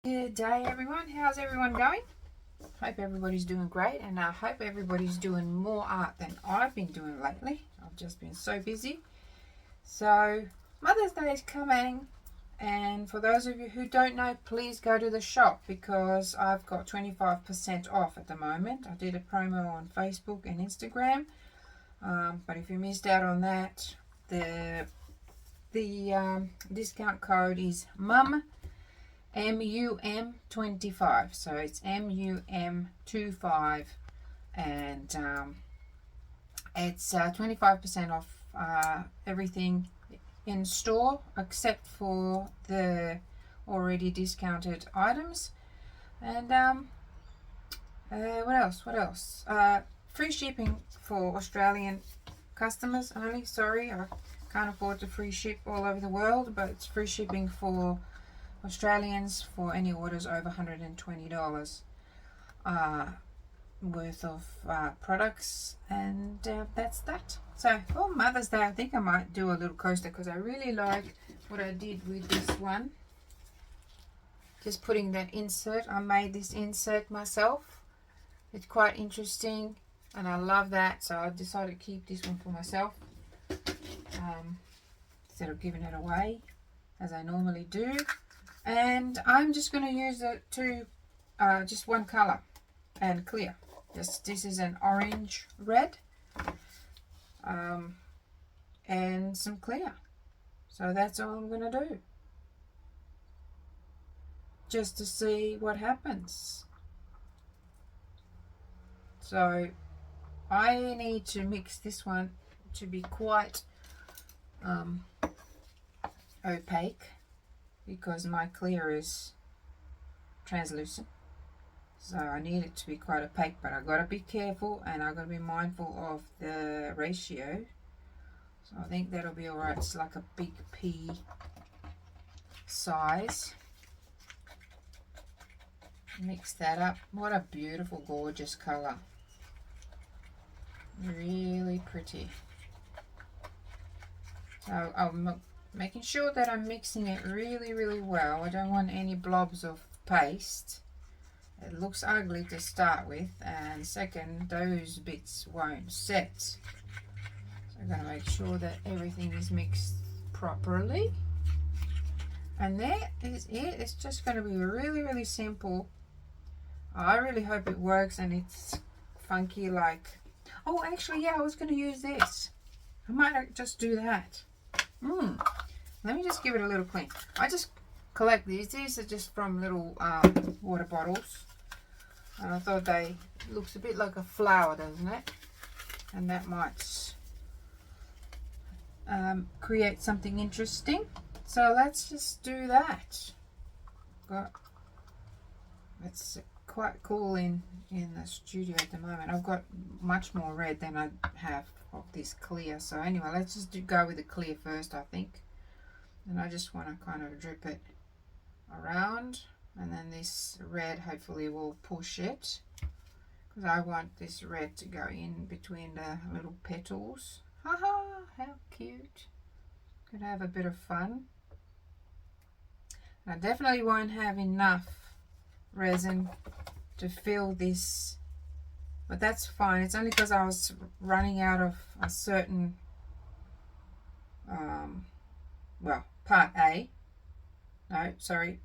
Good day everyone, how's everyone going? Hope everybody's doing great, and I hope everybody's doing more art than I've been doing lately. I've just been so busy. So Mother's Day is coming, and for those of you who don't know, please go to the shop because I've got 25% off at the moment. I did a promo on Facebook and Instagram, but if you missed out on that, the discount code is MUM25, so it's MUM25, and it's 25% off everything in store except for the already discounted items. And what else? Free shipping for Australian customers only. Sorry, I can't afford to free ship all over the world, but it's free shipping for Australians for any orders over $120 worth of products, and that's that. So for Mother's Day, I think I might do a little coaster because I really like what I did with this one. Just putting that insert, I made this insert myself. It's quite interesting and I love that, so I decided to keep this one for myself instead of giving it away as I normally do. And I'm just going to use it to just one color and clear. This is an orange red and some clear. So that's all I'm going to do, just to see what happens. So I need to mix this one to be quite opaque, because my clear is translucent, so I need it to be quite opaque, but I gotta be careful and I gotta be mindful of the ratio. So I think that'll be alright. It's like a big pea size. Mix that up. What a beautiful, gorgeous color. Really pretty. So I'm making sure that I'm mixing it really well. I don't want any blobs of paste. It looks ugly to start with, and second, those bits won't set. So I'm going to make sure that everything is mixed properly. And that is it. It's just going to be really simple. I really hope it works and it's funky like... Oh, actually, yeah, I was going to use this. I might just do that. Let me just give it a little clean. I just collect these. These are just from little water bottles. And I thought they looks a bit like a flower, doesn't it? And that might create something interesting. So let's just do that. It's quite cool in the studio at the moment. I've got much more red than I have of this clear. So anyway, let's just go with the clear first, I think. And I just want to kind of drip it around, and then this red hopefully will push it, because I want this red to go in between the little petals. Haha, how cute. Could have a bit of fun. I definitely won't have enough resin to fill this, but that's fine. It's only because I was running out of a certain well, part A, no, sorry,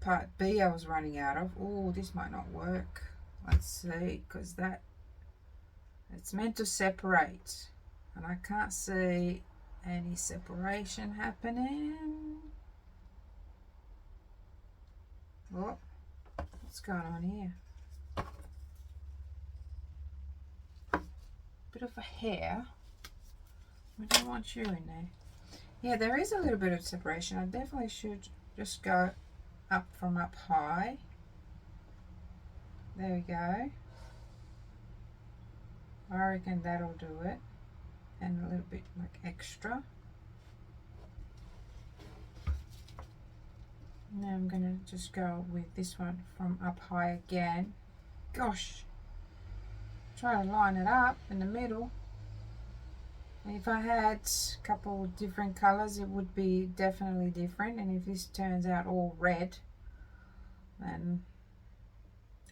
part B I was running out of. Oh, this might not work. Let's see, because that, it's meant to separate and I can't see any separation happening. Oh, what's going on here? Bit of a hair. I don't want you in there. Yeah, there is a little bit of separation. I definitely should just go up from up high. There we go. I reckon that'll do it. And a little bit like extra. Now I'm going to just go with this one from up high again. Gosh. Try to line it up in the middle. If I had a couple of different colors, it would be definitely different. And if this turns out all red, and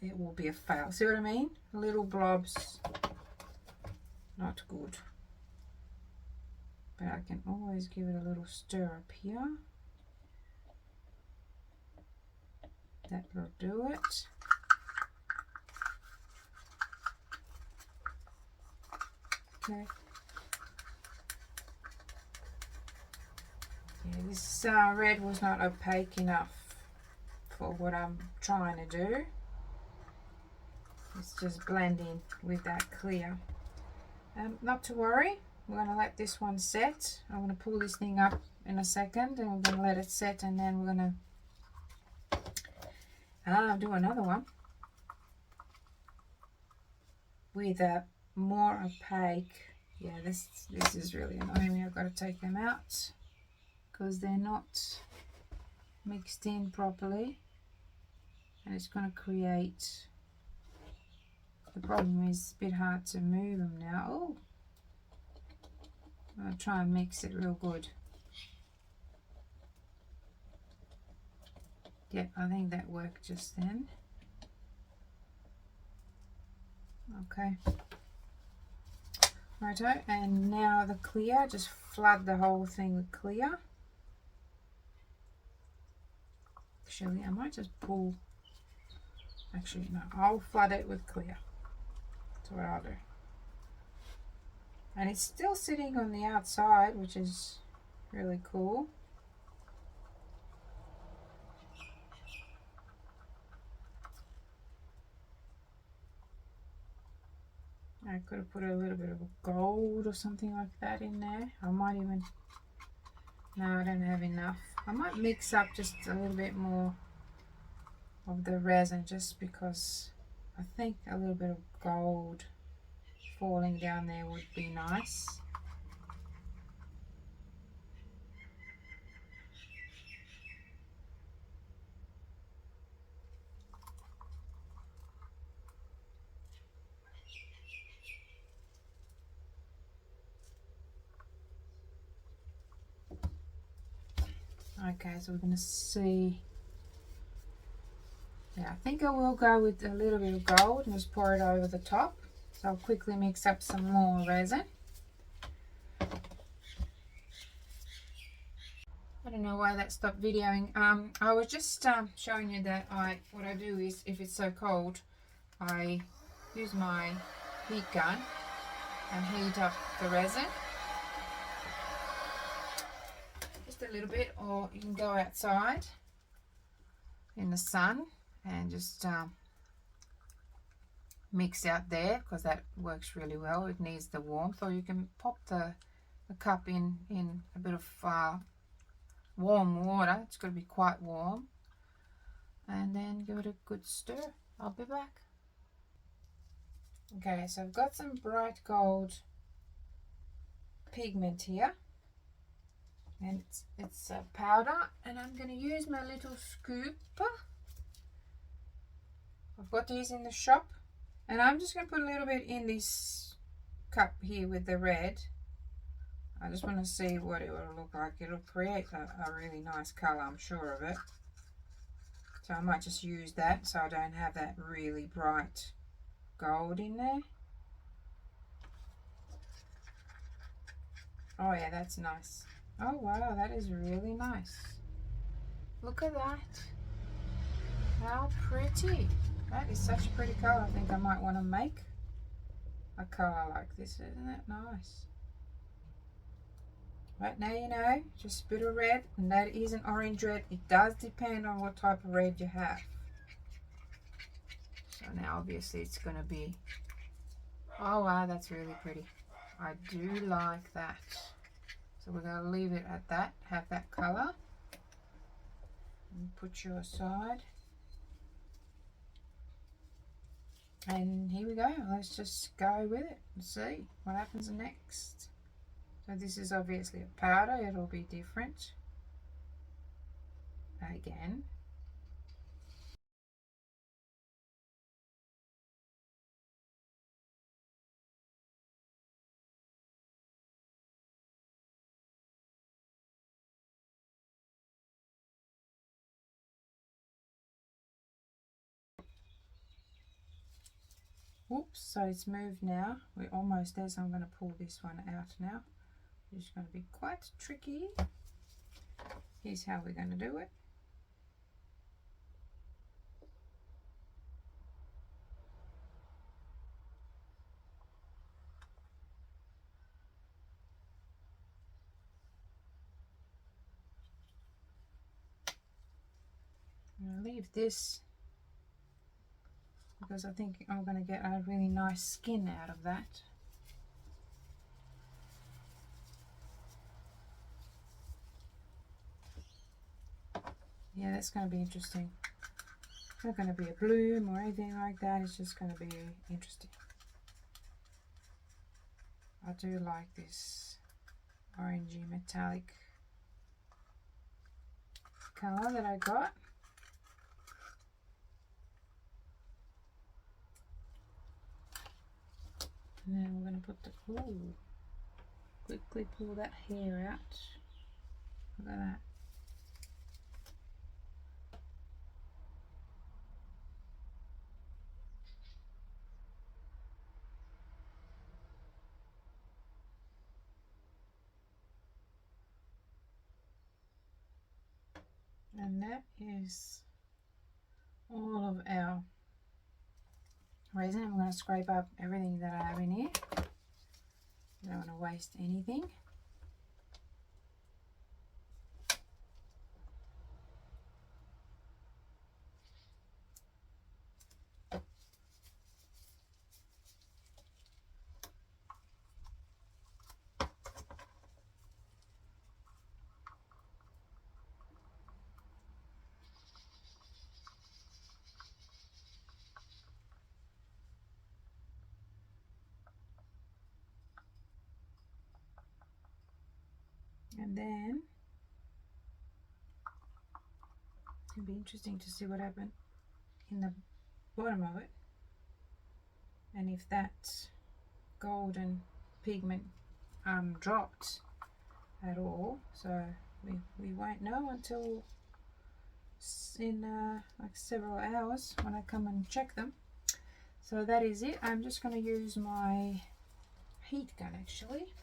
it will be a fail. See what I mean? Little blobs, not good. But I can always give it a little stir up here. That will do it. Okay. Yeah, this red was not opaque enough for what I'm trying to do. It's just blending with that clear. Not to worry, we're going to let this one set. I'm going to pull this thing up in a second and we're going to let it set, and then we're going to do another one with a more opaque. Yeah, this is really annoying me. I've got to take them out because they're not mixed in properly, and it's going to create, the problem is it's a bit hard to move them now. Oh, I'm going to try and mix it real good. Yep, I think that worked just then. Okay. Righto, and now the clear, just flood the whole thing with clear. Actually, I might just pull, actually no, I'll flood it with clear. That's what I'll do. And it's still sitting on the outside, which is really cool. I could have put a little bit of gold or something like that in there. I might even, no, I don't have enough. I might mix up just a little bit more of the resin, just because I think a little bit of gold falling down there would be nice. Okay, so we're going to see. Yeah, I think I will go with a little bit of gold and just pour it over the top. So I'll quickly mix up some more resin. I don't know why that stopped videoing. I was just showing you that what I do is, if it's so cold, I use my heat gun and heat up the resin. Just a little bit, or you can go outside in the sun and just mix out there, because that works really well. It needs the warmth. Or you can pop the cup in a bit of warm water. It's got to be quite warm, and then give it a good stir. I'll be back. Okay, so I've got some bright gold pigment here, and it's a powder, and I'm going to use my little scoop. I've got these in the shop, and I'm just going to put a little bit in this cup here with the red. I just want to see what it will look like. It'll create a really nice colour, I'm sure of it. So I might just use that so I don't have that really bright gold in there. Oh yeah, that's nice. Oh wow, that is really nice. Look at that. How pretty. That is such a pretty colour. I think I might want to make a colour like this. Isn't that nice? Right, now you know, just a bit of red, and that is an orange red. It does depend on what type of red you have. So now obviously it's going to be, oh wow, that's really pretty. I do like that. So we're going to leave it at that, have that colour. And put you aside. And here we go. Let's just go with it and see what happens next. So this is obviously a powder. It'll be different again. Oops, so it's moved now. We're almost there, so I'm going to pull this one out now. It's going to be quite tricky. Here's how we're going to do it. I'm going to leave this because I think I'm going to get a really nice skin out of that. Yeah, that's going to be interesting. It's not going to be a bloom or anything like that. It's just going to be interesting. I do like this orangey metallic colour that I got. And then we're going to put the, ooh, quickly pull that hair out. Look at that. And that is all of our resin. I'm going to scrape up everything that I have in here. I don't want to waste anything. And then it'll be interesting to see what happened in the bottom of it, and if that golden pigment dropped at all. So we won't know until in like several hours when I come and check them. So that is it. I'm just going to use my heat gun actually.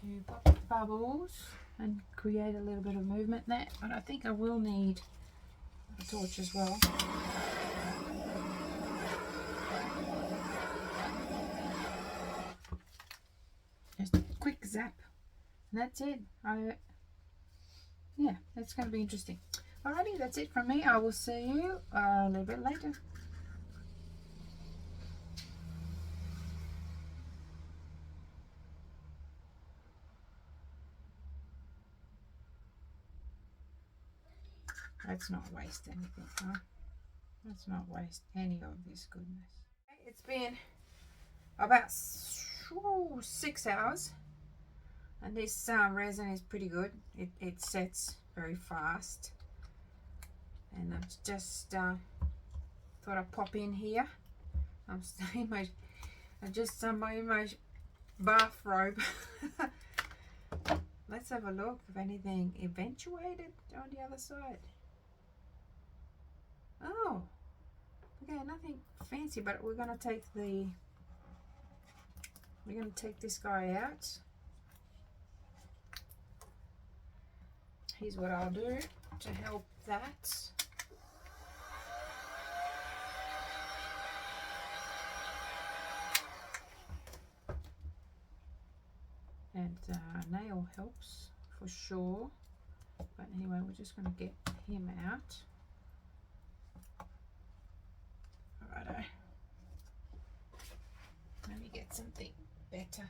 To pop the bubbles and create a little bit of movement there, but I think I will need a torch as well. Just a quick zap, and that's it. Yeah, that's going to be interesting. Alrighty, that's it from me. I will see you a little bit later. Let's not waste anything, huh? Let's not waste any of this goodness. It's been about 6 hours, and this resin is pretty good. It sets very fast, and I just thought I'd pop in here. I'm still in my, in my bathrobe. Let's have a look if anything eventuated on the other side. Oh, okay, nothing fancy, but we're gonna take this guy out. Here's what I'll do to help that. And nail helps for sure. But anyway, we're just going to get him out. Righto. Let me get something better.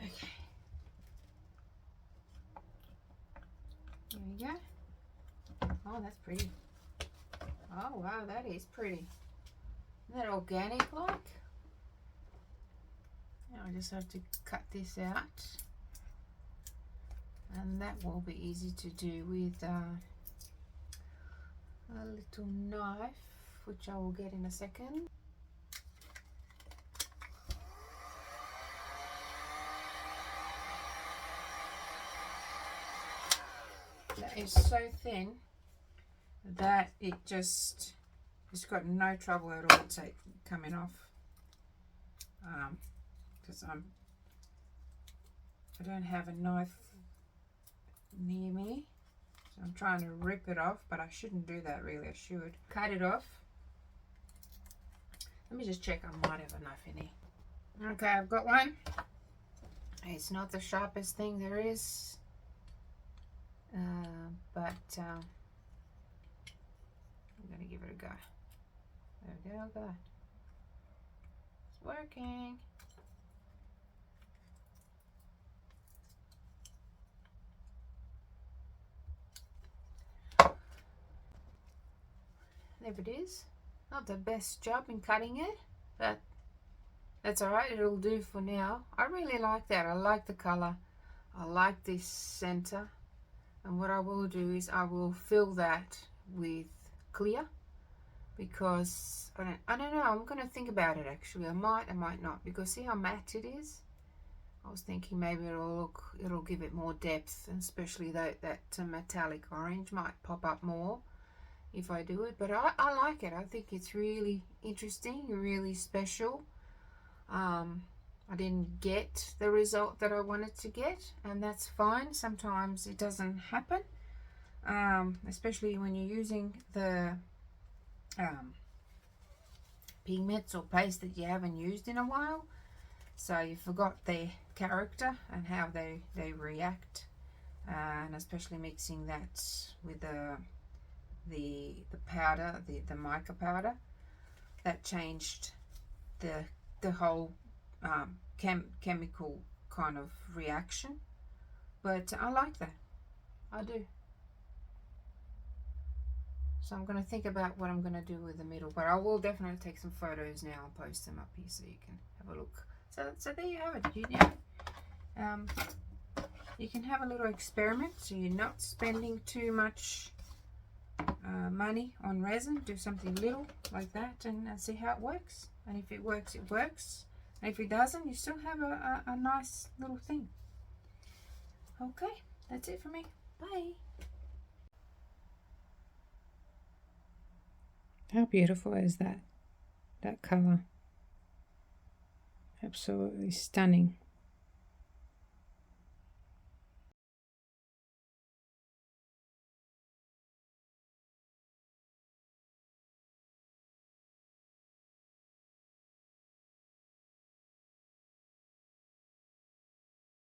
Okay. There we go. Oh, that's pretty. Oh, wow, that is pretty. Isn't that organic like? Now I just have to cut this out. And that will be easy to do with a little knife, which I will get in a second. that is so thin that it's got no trouble at all coming off. Because I don't have a knife near me, so I'm trying to rip it off, but I shouldn't do that really. I should cut it off. Let me just check. I might have a knife in here. Okay, I've got one. It's not the sharpest thing there is, but I'm gonna give it a go. There we go, good. It's working. There it is. Not the best job in cutting it, but that's alright, it'll do for now. I really like that. I like the color. I like this center. And what I will do is I will fill that with clear, because I don't know, I'm going to think about it actually. I might not, because see how matte it is? I was thinking maybe it'll give it more depth, and especially that metallic orange might pop up more if I do it. But I like it. I think it's really interesting, really special. I didn't get the result that I wanted to get, and that's fine. Sometimes it doesn't happen, especially when you're using the pigments or paste that you haven't used in a while, so you forgot their character and how they react, and especially mixing that with the powder, the mica powder, that changed the whole chemical kind of reaction. But I like that, I do. So I'm going to think about what I'm going to do with the middle, but I will definitely take some photos now and post them up here so you can have a look. So there you have it. You can have a little experiment, so you're not spending too much money on resin. Do something little like that and see how it works. And if it works, it works. And if it doesn't, you still have a nice little thing. Okay, that's it for me. Bye. How beautiful is that color? Absolutely stunning.